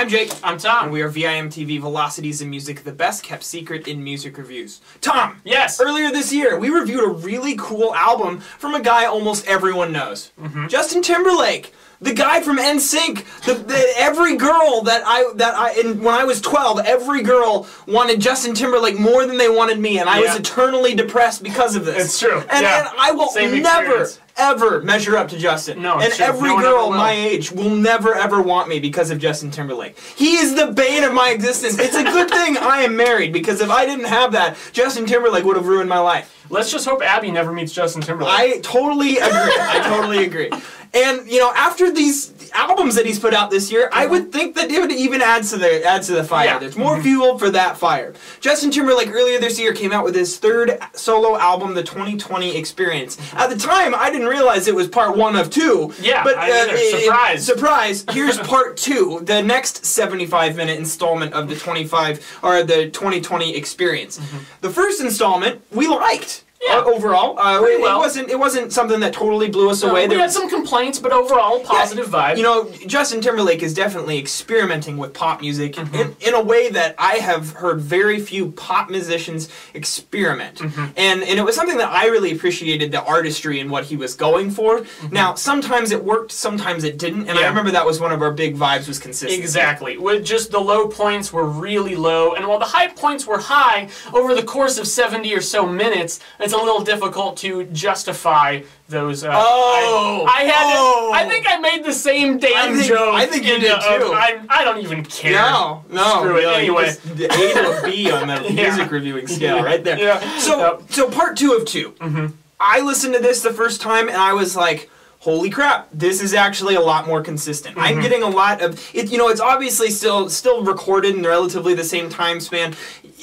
I'm Jake. I'm Tom. And we are VIMTV Velocities in Music, the best kept secret in music reviews. Tom! Yes! Earlier this year, we reviewed a really cool album from a guy almost everyone knows. Justin Timberlake! The guy from NSYNC, every girl when I was 12, every girl wanted Justin Timberlake more than they wanted me, and I was eternally depressed because of this. It's true. And I will never, ever measure up to Justin. No, and every girl my age will never, ever want me because of Justin Timberlake. He is the bane of my existence. It's a good thing I am married, because if I didn't have that, Justin Timberlake would have ruined my life. Let's just hope Abby never meets Justin Timberlake. I totally agree. I totally agree. And you know, after these albums that he's put out this year, I would think that it would even add to the fire. Yeah. There's more fuel for that fire. Justin Timberlake earlier this year came out with his third solo album, The 2020 Experience. At the time, I didn't realize it was part 1 of 2. Yeah, but surprise! Surprise! Here's part 2, the next 75-minute installment of the 2020 Experience. The first installment we liked. Yeah. Overall, it wasn't something that totally blew us away. We had some complaints, but overall, positive vibe. You know, Justin Timberlake is definitely experimenting with pop music in a way that I have heard very few pop musicians experiment. And it was something that I really appreciated, the artistry and what he was going for. Now, sometimes it worked, sometimes it didn't, and I remember that was one of our big vibes, was consistency. Exactly. With just the low points were really low, and while the high points were high, over the course of 70 or so minutes, it's a little difficult to justify those. I think I made the same damn joke. I think you did too. I don't even care. No. Screw it. Anyway, the A to a B on the music reviewing scale, right there. Yeah. So part 2 of 2. I listened to this the first time and I was like, holy crap, this is actually a lot more consistent. I'm getting a lot of it. You know, it's obviously still recorded in relatively the same time span.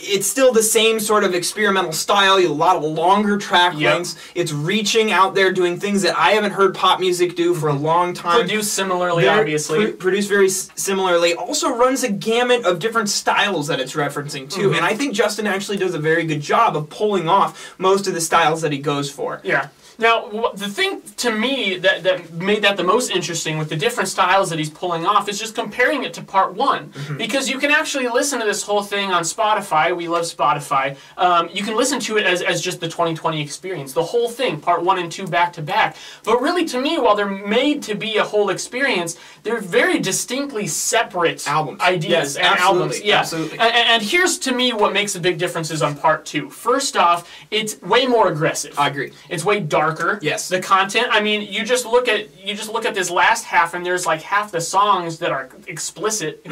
It's still the same sort of experimental style, a lot of longer track lengths. It's reaching out there, doing things that I haven't heard pop music do for a long time. Produced similarly, obviously. Produced very similarly. Also runs a gamut of different styles that it's referencing too. And I think Justin actually does a very good job of pulling off most of the styles that he goes for. Yeah. Now, the thing to me that made that the most interesting with the different styles that he's pulling off is just comparing it to part 1. Because you can actually listen to this whole thing on Spotify. We love Spotify. You can listen to it as just the 2020 experience. The whole thing, part 1 and 2 back to back. But really, to me, while they're made to be a whole experience, they're very distinctly separate ideas and albums. Yeah. Absolutely. And here's, to me, what makes the big differences on part 2. First off, it's way more aggressive. I agree. It's way darker. Yes. The content. I mean, you just look at this last half, and there's like half the songs that are explicit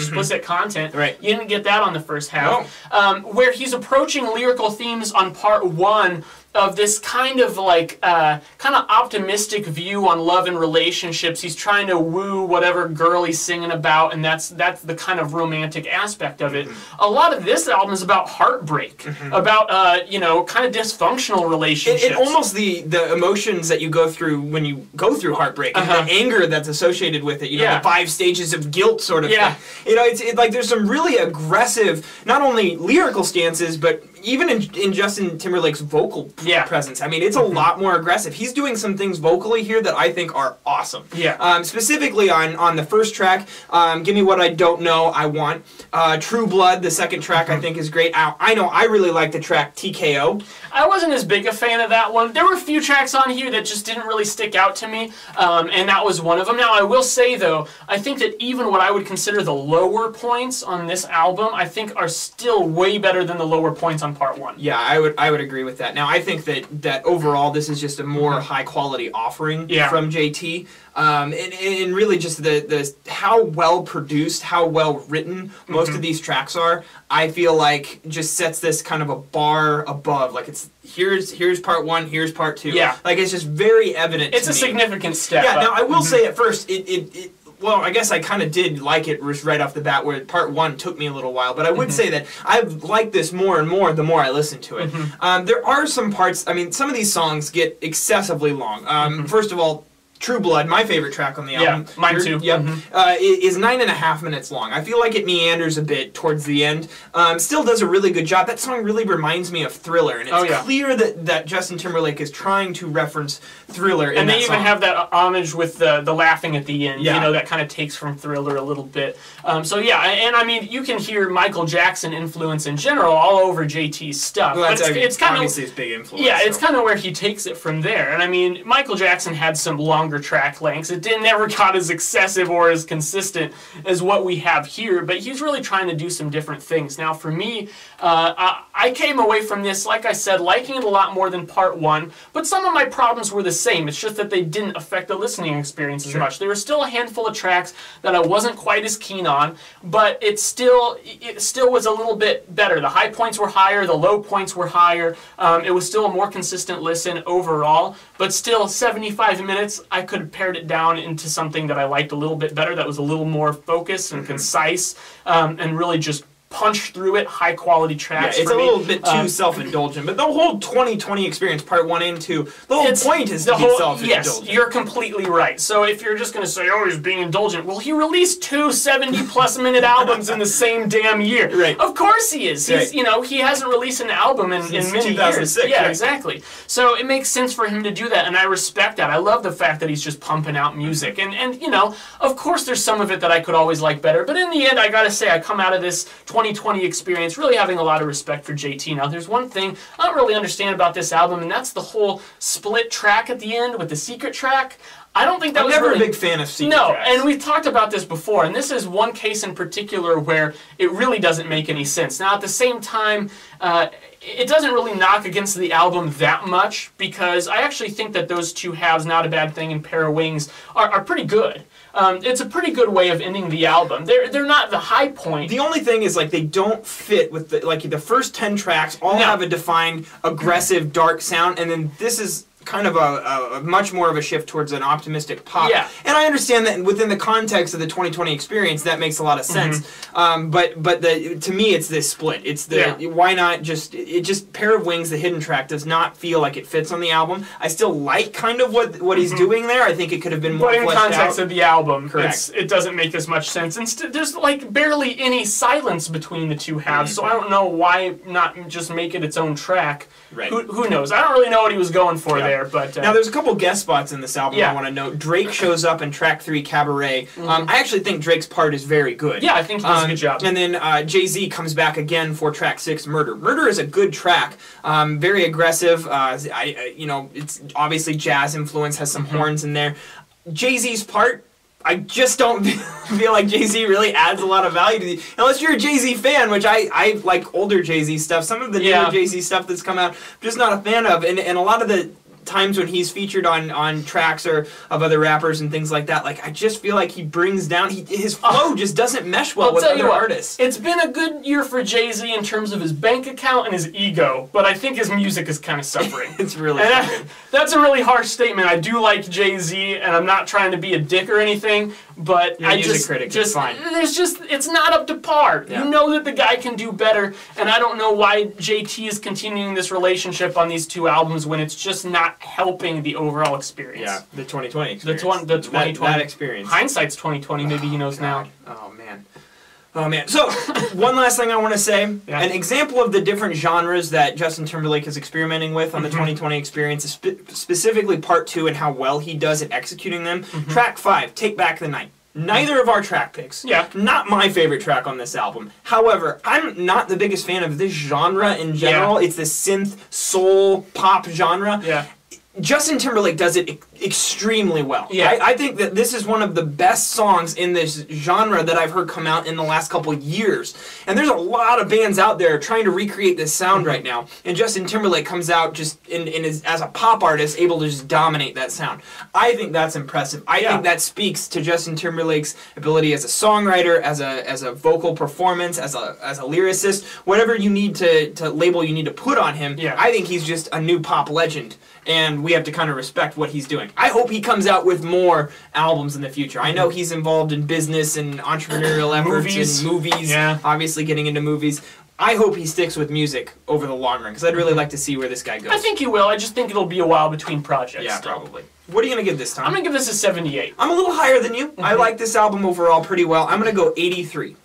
content. Right. You didn't get that on the first half. No. Where he's approaching lyrical themes on part 1 of this kind of like optimistic view on love and relationships. He's trying to woo whatever girl he's singing about, and that's the kind of romantic aspect of it. A lot of this album is about heartbreak, about you know, kind of dysfunctional relationships. It almost the emotions that you go through when you go through heartbreak, and the anger that's associated with it. You know, the 5 stages of guilt sort of thing. You know, it's like there's some really aggressive, not only lyrical stances, but even in Justin Timberlake's vocal presence. I mean, it's a lot more aggressive. He's doing some things vocally here that I think are awesome. Yeah. Specifically on the first track, Gimme What I Don't Know, I Want. True Blood, the second track, I think is great. I know I really like the track TKO. I wasn't as big a fan of that one. There were a few tracks on here that just didn't really stick out to me, and that was one of them. Now, I will say, though, I think that even what I would consider the lower points on this album, I think are still way better than the lower points on part 1. Yeah, I would agree with that. Now, I think that overall this is just a more high quality offering from JT. And really just the how well produced, how well written most of these tracks are, I feel like just sets this kind of a bar above. Like it's here's part 1, here's part 2. Yeah. Like it's just very evident. It's a significant step. Yeah. Now I will say at first well, I guess I kind of did like it right off the bat, where part 1 took me a little while, but I would say that I've liked this more and more the more I listen to it. There are some parts, I mean, some of these songs get excessively long. First of all, True Blood, my favorite track on the album. Yeah, mine too. Yep. Is 9.5 minutes long. I feel like it meanders a bit towards the end. Still does a really good job. That song really reminds me of Thriller, and it's clear that Justin Timberlake is trying to reference Thriller in that song. And they even have that homage with the laughing at the end. Yeah. You know, that kind of takes from Thriller a little bit. So yeah, and I mean, you can hear Michael Jackson influence in general all over JT's stuff. Well, it's kind of obviously his big influence. Yeah, it's kind of where he takes it from there. And I mean, Michael Jackson had some longer track lengths. It never got as excessive or as consistent as what we have here, but he's really trying to do some different things. Now, for me, I came away from this, like I said, liking it a lot more than part one, but some of my problems were the same. It's just that they didn't affect the listening experience as much. There were still a handful of tracks that I wasn't quite as keen on, but it still was a little bit better. The high points were higher, the low points were higher. It was still a more consistent listen overall, but still 75 minutes, I could have pared it down into something that I liked a little bit better, that was a little more focused and concise, and really just punch through it, high quality tracks. Yeah, it's a little bit too self-indulgent, but the whole 2020 experience, part 1 and 2, the whole point is to be self-indulgent. Yes, you're completely right. So if you're just going to say, oh, he's being indulgent, well, he released 2 70-plus minute albums in the same damn year. Right. Of course he is. He's, you know, he hasn't released an album in many 2006, years. Yeah, right? Exactly. So it makes sense for him to do that, and I respect that. I love the fact that he's just pumping out music. And you know, of course there's some of it that I could always like better, but in the end, I got to say, I come out of this 2020 experience really having a lot of respect for JT. Now, there's one thing I don't really understand about this album, and that's the whole split track at the end with the secret track. I don't think that was never really a big fan of secret tracks. And we've talked about this before, and this is one case in particular where it really doesn't make any sense. Now, at the same time, it doesn't really knock against the album that much, because I actually think that those two halves, Not a Bad Thing and Pair of Wings, are pretty good. It's a pretty good way of ending the album. They're not the high point. The only thing is, like, they don't fit with the first 10 tracks all have a defined aggressive dark sound, and then this is kind of a much more of a shift towards an optimistic pop. Yeah. And I understand that within the context of the 2020 experience, that makes a lot of sense. But to me, it's this split. It's why not just Pair of Wings, the hidden track, does not feel like it fits on the album. I still like kind of what he's doing there. I think it could have been more fleshed out. But in context of the album, correct, it doesn't make as much sense. And there's like barely any silence between the two halves, so I don't know why not just make it its own track. Right. Who knows? I don't really know what he was going for there, but... now, there's a couple guest spots in this album I want to note. Drake shows up in track 3, Cabaret. I actually think Drake's part is very good. Yeah, I think he does a good job. And then Jay-Z comes back again for track 6, Murder. Murder is a good track. Very aggressive. You know, it's obviously jazz influence, has some horns in there. Jay-Z's part, I just don't feel like Jay-Z really adds a lot of value to the... Unless you're a Jay-Z fan, which I like older Jay-Z stuff. Some of the newer Jay-Z stuff that's come out, I'm just not a fan of. And a lot of the times when he's featured on tracks or of other rappers and things like that, like, I just feel like he brings down... his flow just doesn't mesh well with other artists. It's been a good year for Jay-Z in terms of his bank account and his ego, but I think his music is kind of suffering. It's really that's a really harsh statement. I do like Jay-Z, and I'm not trying to be a dick or anything, but you're a music critic. It's fine. It's not up to par. Yeah. You know that the guy can do better, and I don't know why JT is continuing this relationship on these 2 albums when it's just not helping the overall experience. Yeah, the 2020 experience. The 2020 that experience. Hindsight's 2020. Maybe he knows now. Oh man. Oh man. So, one last thing I want to say. An example of the different genres that Justin Timberlake is experimenting with on the 2020 experience is specifically part 2 and how well he does at executing them. Track 5, Take Back the Night. Neither of our track picks. Yeah. Not my favorite track on this album. However, I'm not the biggest fan of this genre in general. It's the synth, soul, pop genre. Yeah. Justin Timberlake does it extremely well. Yeah. I think that this is one of the best songs in this genre that I've heard come out in the last couple years. And there's a lot of bands out there trying to recreate this sound right now. And Justin Timberlake comes out just as a pop artist, able to just dominate that sound. I think that's impressive. I think that speaks to Justin Timberlake's ability as a songwriter, as a vocal performance, as a lyricist, whatever you need to label you need to put on him. Yeah. I think he's just a new pop legend. And we have to kind of respect what he's doing. I hope he comes out with more albums in the future. I know he's involved in business and entrepreneurial efforts and movies, obviously getting into movies. I hope he sticks with music over the long run, because I'd really like to see where this guy goes. I think he will. I just think it'll be a while between projects. Yeah, probably. What are you going to give this time? I'm going to give this a 78. I'm a little higher than you. I like this album overall pretty well. I'm going to go 83.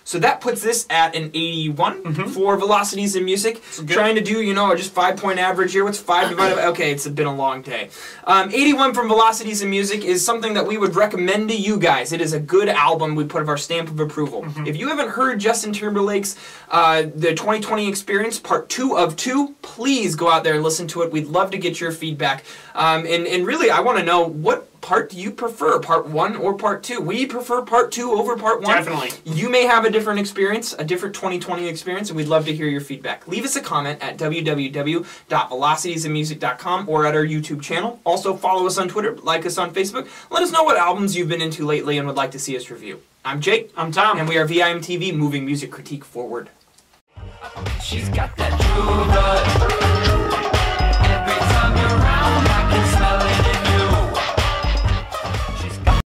So that puts this at an 81 for Velocities in Music. Trying to do, you know, just 5-point average here. What's 5 divided by... Okay, it's been a long day. 81 from Velocities in Music is something that we would recommend to you guys. It is a good album. We put our stamp of approval. If you haven't heard Justin Timberlake's the 2020 Experience, part 2 of 2, please go out there and listen to it. We'd love to get your feedback. And really, I want to know, what part do you prefer, part 1 or part 2? We prefer part 2 over part 1. Definitely. You may have a different experience, a different 2020 experience, and we'd love to hear your feedback. Leave us a comment at www.velocitiesinmusic.com or at our YouTube channel. Also, follow us on Twitter, like us on Facebook. Let us know what albums you've been into lately and would like to see us review. I'm Jake. I'm Tom. And we are VIMTV, moving music critique forward. She's got that true blood.